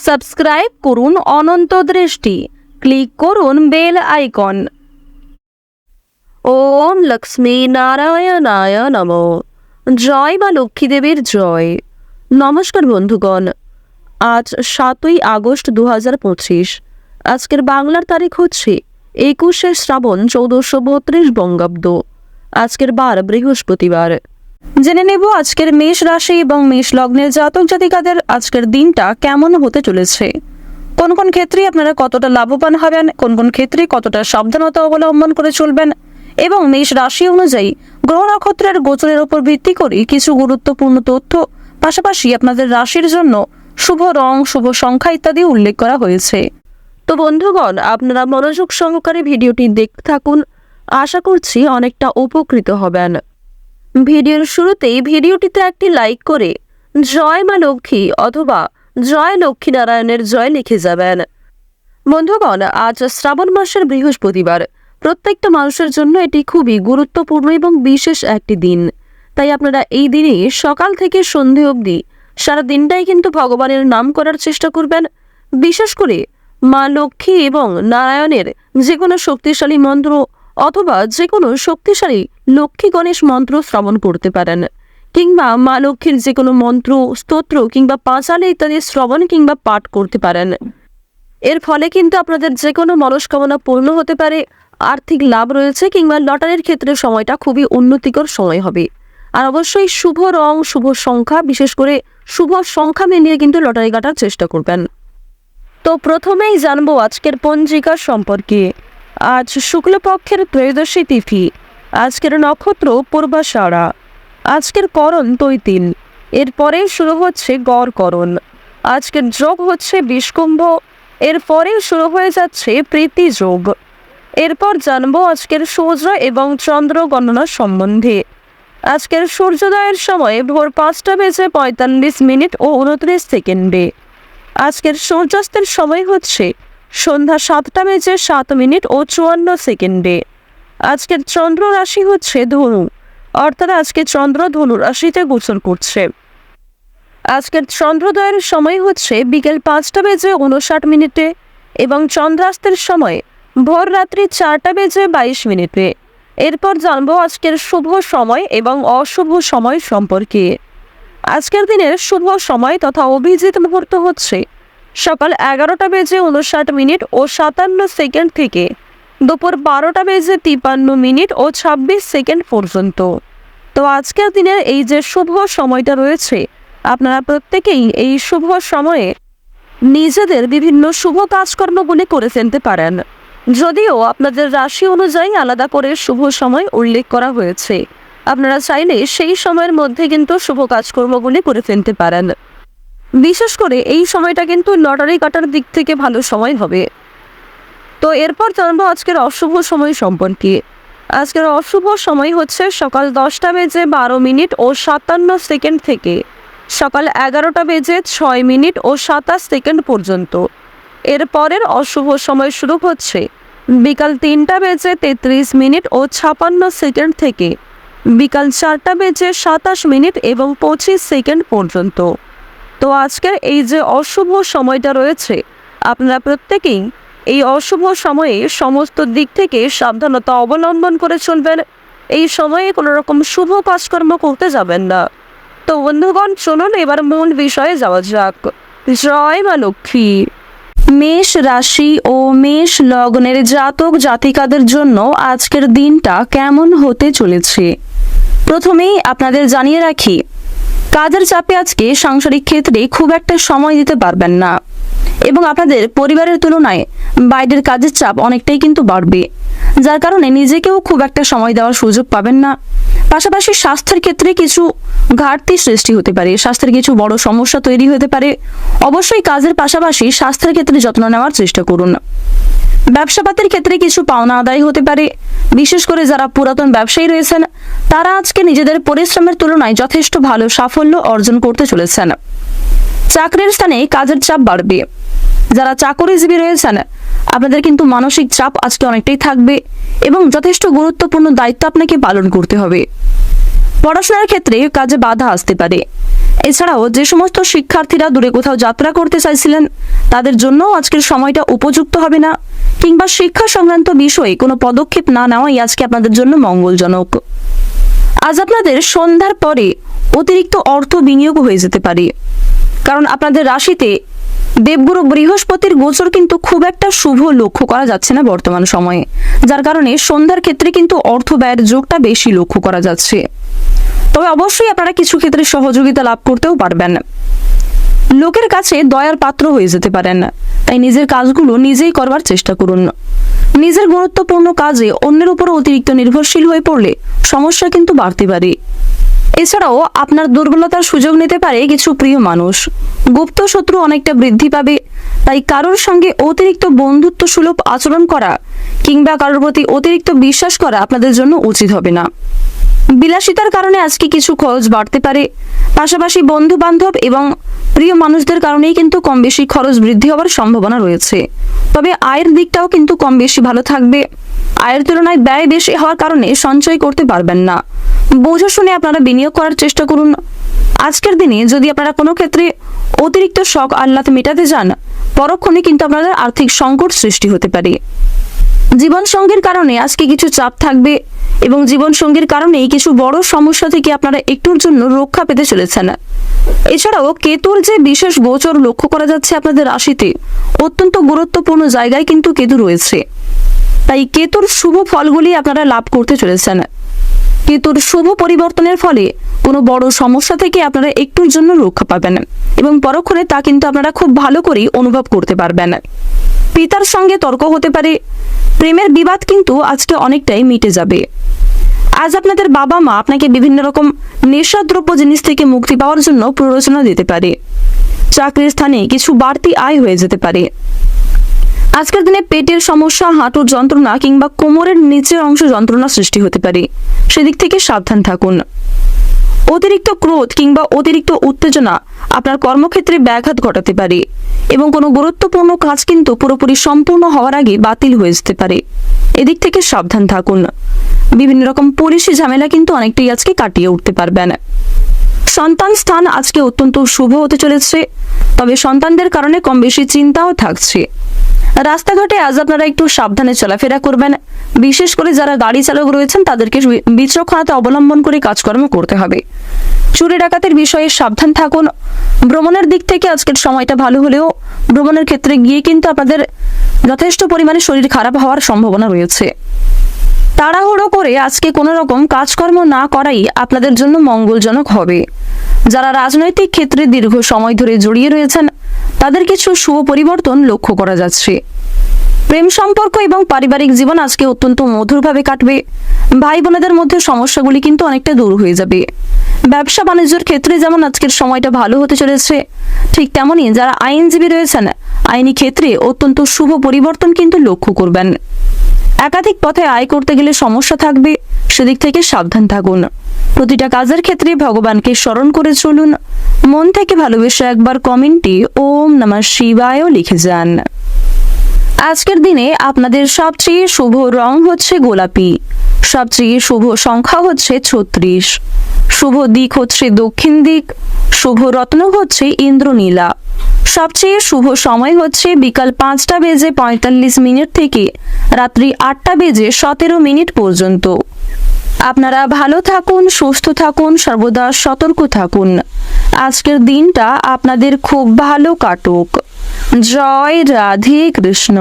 Subscribe করুন অনন্ত দৃষ্টি, click করুন বেল আইকন। ওম লক্ষ্মী নারায়ণায় নমঃ। জয় মা লক্ষ্মী দেবীর জয়। নমস্কার বন্ধুগণ, আজ 7ই আগস্ট 2025। আজকের বাংলার তারিখ হচ্ছে 21শে শ্রাবণ 1432 বঙ্গাব্দ। আজকের বার বৃহস্পতিবার। জেনে নেব আজকের মেষ রাশি এবং মেষ লগ্নের জাতক জাতিকাদের আজকের দিনটা কেমন হতে চলেছে। কোন কোন ক্ষেত্রে আপনারা কতটা লাভবান হবেন, কোন কোন ক্ষেত্রে কতটা সাবধানতা অবলম্বন করে চলবেন, এবং মেষ রাশি অনুযায়ী গ্রহ নক্ষত্রের গোচরের উপর ভিত্তি করে কিছু গুরুত্বপূর্ণ তথ্য, পাশাপাশি আপনাদের রাশির জন্য শুভ রং, শুভ সংখ্যা ইত্যাদি উল্লেখ করা হয়েছে। তো বন্ধুগণ, আপনারা মনোযোগ সহকারে ভিডিওটি দেখতে থাকুন। আশা করছি অনেকটা উপকৃত হবেন। ভিডিওর শুরুতেই ভিডিওটিতে একটি লাইক করে জয় মা লক্ষ্মী অথবা জয় লক্ষ্মী নারায়ণের জয় লিখে যাবেন। বন্ধুগণ, আজ শ্রাবণ মাসের বৃহস্পতিবার। প্রত্যেকটা মানুষের জন্য এটি খুবই গুরুত্বপূর্ণ এবং বিশেষ একটি দিন। তাই আপনারা এই দিনে সকাল থেকে সন্ধে অবধি সারা দিনটাই কিন্তু ভগবানের নাম করার চেষ্টা করবেন। বিশেষ করে মা লক্ষ্মী এবং নারায়ণের যে কোনো শক্তিশালী মন্ত্র অথবা যে কোনো শক্তিশালী লক্ষ্মী গণেশ মন্ত্র শ্রবণ করতে পারেন, কিংবা মা লক্ষ্মীর যে কোনো মন্ত্র, স্তোত্র কিংবা পাঁচালি ইত্যাদি শ্রবণ কিংবা পাঠ করতে পারেন। এর ফলে কিন্তু আপনাদের যে কোনো মনস্কামনা পূর্ণ হতে পারে, আর্থিক লাভ রয়েছে, কিংবা লটারির ক্ষেত্রে সময়টা খুবই উন্নতিকর সময় হবে। আর অবশ্যই শুভ রং, শুভ সংখ্যা, বিশেষ করে শুভ সংখ্যা মিলিয়ে কিন্তু লটারি কাটার চেষ্টা করবেন। তো প্রথমেই জানবো আজকের পঞ্জিকা সম্পর্কে। আজ শুক্লপক্ষের ত্রয়োদশী তিথি। আজকের নক্ষত্র পূর্বাষাঢ়া। আজকের করণ তৈতিল। এরপরে শুরু হচ্ছে গড়করণ। আজকের যোগ হচ্ছে বিষকুম্ভ। এরপরে শুরু হয়ে যাচ্ছে প্রীতি যোগ। এরপর জানবো আজকের সূর্য এবং চন্দ্র গণনা সম্বন্ধে। আজকের সূর্যোদয়ের সময় ভোর 5:45 ও 29 সেকেন্ডে। আজকের সূর্যাস্তের সময় হচ্ছে সন্ধ্যা 7:07 ও 54 সেকেন্ডে। আজকের চন্দ্র রাশি হচ্ছে ধনু, অর্থাৎ আজকে চন্দ্র ধনু রাশিতে গোচর করছে। আজকের চন্দ্রোদয়ের সময় হচ্ছে বিকেল 5:59 এবং চন্দ্রাস্তের সময় ভোর রাত্রি 4:22। এরপর জানবো আজকের শুভ সময় এবং অশুভ সময় সম্পর্কে। আজকের দিনের শুভ সময় তথা অভিজিৎ মুহূর্ত হচ্ছে সকাল 11:59 ও 57 সেকেন্ড থেকে দুপুর 12:53 ও 26 সেকেন্ড পর্যন্ত। তো আজকের দিনের এই যে শুভ সময়টা রয়েছে, আপনারা প্রত্যেকেই এই শুভ সময়ে নিজেদের বিভিন্ন শুভ কাজকর্মগুলি করে ফেলতে পারেন। যদিও আপনাদের রাশি অনুযায়ী আলাদা করে শুভ সময় উল্লেখ করা হয়েছে, আপনারা চাইলে সেই সময়ের মধ্যে কিন্তু শুভ কাজকর্মগুলি করে ফেলতে পারেন। বিশেষ করে এই সময়টা কিন্তু লটারি কাটার দিক থেকে ভালো সময় হবে। তো এরপর জানবো আজকের অশুভ সময় সম্পর্কে। আজকের অশুভ সময় হচ্ছে সকাল 10:12 ও 57 সেকেন্ড থেকে সকাল 11:06 ও 27 সেকেন্ড পর্যন্ত। এরপরের অশুভ সময় শুরু হচ্ছে বিকাল 3:33 ও 56 সেকেন্ড থেকে বিকাল 4:27 এবং 25 সেকেন্ড পর্যন্ত। তো আজকের এই যে অশুভ সময়টা রয়েছে, আপনারা প্রত্যেকেই এই অশুভ সময়ে সমস্ত দিক থেকে সাবধানতা অবলম্বন করে চলবেন। এই সময়ে কোনো রকম শুভ কাজকর্ম করতে যাবেন না। তো বন্ধুগণ, চলুন এবার মূল বিষয়ে যাওয়া যাক। জয় মা লক্ষ্মী। মেষ রাশি ও মেষ লগ্নের জাতক জাতিকাদের জন্য আজকের দিনটা কেমন হতে চলেছে। প্রথমেই আপনাদের জানিয়ে রাখি, কাজের চাপে আজকে সাংসারিক ক্ষেত্রে খুব একটা সময় দিতে পারবেন না, এবং আপনাদের পরিবারের তুলনায় বাইরের কাজের চাপ অনেকটাই কিন্তু বাড়বে, যার কারণে নিজেকেও খুব একটা সময় দেওয়ার সুযোগ পাবেন না। পাশাপাশি স্বাস্থ্যের ক্ষেত্রে কিছু ঘাটতি সৃষ্টি হতে পারে, স্বাস্থ্যের কিছু বড় সমস্যা তৈরি হতে পারে। অবশ্যই কাজের পাশাপাশি স্বাস্থ্যের ক্ষেত্রে যত্ন নেওয়ার চেষ্টা করুন। ব্যবসাপাতির ক্ষেত্রে কিছু পাওনা আদায় হতে পারে। বিশেষ করে যারা পুরাতন ব্যবসায়ী রয়েছেন, তারা আজকে নিজেদের পরিশ্রমের তুলনায় যথেষ্ট ভালো সাফল্য অর্জন করতে চলেছেন। চাকরির স্থানে কাজের চাপ বাড়বে। যারা চাকরিজীবী রয়েছেন, আপনাদের কিন্তু মানসিক চাপ আজকে অনেকটাই থাকবে এবং যথেষ্ট গুরুত্বপূর্ণ দায়িত্ব আপনাকে পালন করতে হবে। পড়াশোনার ক্ষেত্রে কাজে বাধা আসতে পারে। এছাড়াও যে সমস্ত শিক্ষার্থীরা দূরে কোথাও যাত্রা করতে চাইছিলেন তাদের জন্য আজকের সময়টা উপযুক্ত হবে না, কিংবা শিক্ষা সংক্রান্ত বিষয়ে কোনো পদক্ষেপ না নেওয়াই আজকে আপনাদের জন্য মঙ্গলজনক। আজ আপনাদের সন্ধ্যার পরে অতিরিক্ত অর্থ বিনিয়োগ হয়ে যেতে পারে, কারণ আপনাদের রাশিতে দেবগুরু বৃহস্পতির গোচর কিন্তু খুব একটা শুভ লক্ষ্য করা যাচ্ছে না বর্তমান সময়ে, যার কারণে সন্ধ্যার ক্ষেত্রে কিন্তু অর্থ ব্যয়ের যোগটা বেশি লক্ষ্য করা যাচ্ছে। তবে অবশ্যই আপনারা কিছু ক্ষেত্রে সহযোগিতা লাভ করতেও পারবেন। লোকের কাছে দয়ার পাত্র হয়ে যেতে পারেন, তাই নিজের কাজগুলো নিজেই করবার চেষ্টা করুন। নিজের গুরুত্বপূর্ণ কাজে অন্যের উপর অতিরিক্ত নির্ভরশীল হয়ে পড়লে সমস্যা কিন্তু বাড়তে পারে। এছাড়াও আপনার দুর্বলতার সুযোগ নিতে পারে কিছু প্রিয় মানুষ। গুপ্ত শত্রু অনেকটা বৃদ্ধি পাবে, তাই কারোর সঙ্গে অতিরিক্ত বন্ধুত্ব সুলভ আচরণ করা কিংবা কারোর প্রতি অতিরিক্ত বিশ্বাস করা আপনাদের জন্য উচিত হবে না। বিলাসিতার কারণে আজকে কিছু খরচ বাড়তে পারে, পাশাপাশি বন্ধু বান্ধব এবং প্রিয় মানুষদের কারণেই কিন্তু কম বেশি খরচ বৃদ্ধি হওয়ার সম্ভাবনা রয়েছে। তবে আয়ের দিকটাও কিন্তু কম বেশি ভালো থাকবে। আয়ের তুলনায় ব্যয় বেশি হওয়ার কারণে সঞ্চয় করতে পারবেন না। বুঝে শুনে আপনারা বিনিয়োগ করার চেষ্টা করুন। আজকের দিনে যদি আপনারা কোনো ক্ষেত্রে অতিরিক্ত শখ আহ্লাদ মেটাতে যান, পরক্ষণে কিন্তু আপনাদের আর্থিক সংকট সৃষ্টি হতে পারে। জীবন সঙ্গীর কারণে আজকে কিছু চাপ থাকবে এবং জীবন সঙ্গীর কারণেই কিছু বড় সমস্যা থেকে আপনারা একটুর জন্য রক্ষা পেতে চলেছেন। এছাড়াও কেতুর যে বিশেষ গোচর লক্ষ্য করা যাচ্ছে আপনাদের রাশিতে, অত্যন্ত গুরুত্বপূর্ণ জায়গায় কিন্তু কেতু রয়েছে, তাই কেতুর শুভ ফলগুলি আপনারা লাভ করতে চলেছেন। কেতুর শুভ পরিবর্তনের ফলে কোনো বড় সমস্যা থেকে আপনারা একটুর জন্য রক্ষা পাবেন এবং পরক্ষণে তা কিন্তু আপনারা খুব ভালো করেই অনুভব করতে পারবেন। পিতার সঙ্গে তর্ক হতে পারে, প্রেমের বিবাদ কিন্তু আজকে অনেকটাই মিটে যাবে। আজ আপনাদের বাবা মা আপনাকে বিভিন্ন রকম নেশাদ্রব্য জিনিস থেকে মুক্তি পাওয়ার জন্য প্ররোচনা দিতে পারে। চাকরির স্থানে কিছু বাড়তি আয় হয়ে যেতে পারে। আজকের দিনে পেটের সমস্যা, হাঁটুর যন্ত্রণা কিংবা কোমরের নিচের অংশ যন্ত্রণা সৃষ্টি হতে পারে, সেদিক থেকে সাবধান থাকুন। অতিরিক্ত ক্রোধ কিংবা অতিরিক্ত উত্তেজনা আপনার কর্মক্ষেত্রে ব্যাঘাত ঘটাতে পারে এবং কোনো গুরুত্বপূর্ণ কাজ কিন্তু পুরোপুরি সম্পূর্ণ হওয়ার আগে বাতিল হয়ে যেতে পারে। এদিক থেকে সাবধান থাকুন। বিভিন্ন রকম পুলিশি ঝামেলা কিন্তু অনেকটাই আজকে কাটিয়ে উঠতে পারবেন। সন্তান স্থান আজকে অত্যন্ত শুভ হতে চলেছে, তবে সন্তানদের কারণে কম বেশি চিন্তাও থাকছে। রাস্তাঘাটে আজ আপনারা একটু সাবধানে চলাফেরা করবেন। বিশেষ করে যারা গাড়ি চালক রয়েছেন তাদেরকে বিচক্ষণতা অবলম্বন করে কাজকর্ম করতে হবে। চুরি ডাকাতের বিষয়ে সাবধান থাকুন। ভ্রমণের দিক থেকে আজকের সময়টা ভালো হলেও ভ্রমণের ক্ষেত্রে গিয়ে কিন্তু আপনাদের যথেষ্ট পরিমাণে শরীর খারাপ হওয়ার সম্ভাবনা রয়েছে। তাড়াহুড়ো করে আজকে কোনো রকম কাজকর্ম না করাই আপনাদের জন্য মঙ্গলজনক হবে। যারা রাজনৈতিক ক্ষেত্রে দীর্ঘ সময় ধরে জড়িয়ে রয়েছেন তাদের কিছু শুভ পরিবর্তন লক্ষ্য করা যাচ্ছে। প্রেম সম্পর্ক এবং পারিবারিক জীবন আজকে অত্যন্ত মধুরভাবে কাটবে। ভাই বোনেদের মধ্যে সমস্যাগুলি কিন্তু অনেকটা দূর হয়ে যাবে। ব্যবসা বাণিজ্যের ক্ষেত্রে যেমন আজকের সময়টা ভালো হতে চলেছে, ঠিক তেমনই যারা আইনজীবী রয়েছেন আইনি ক্ষেত্রে অত্যন্ত শুভ পরিবর্তন কিন্তু লক্ষ্য করবেন। একাধিক পথে আয় করতে গেলে সমস্যা থাকবে, সেদিক থেকে সাবধান থাকুন। প্রতিটা কাজের ক্ষেত্রে ভগবানকে স্মরণ করে চলুন। মন থেকে ভালোবেসে একবার কমেন্টে ওম নমঃ শিবায় লিখে যান। আজকের দিনে আপনাদের সবচেয়ে শুভ রং হচ্ছে গোলাপি, সবচেয়ে শুভ সংখ্যা হচ্ছে 36, শুভ দিক হচ্ছে দক্ষিণ দিক, শুভ রত্ন হচ্ছে ইন্দ্রনীলা, সবচেয়ে শুভ সময় হচ্ছে বিকাল 5:45 থেকে রাত্রি 8:17 পর্যন্ত। আপনারা ভালো থাকুন, সুস্থ থাকুন, সর্বদা সতর্ক থাকুন। আজকের দিনটা আপনাদের খুব ভালো কাটুক। জয় রাধে কৃষ্ণ।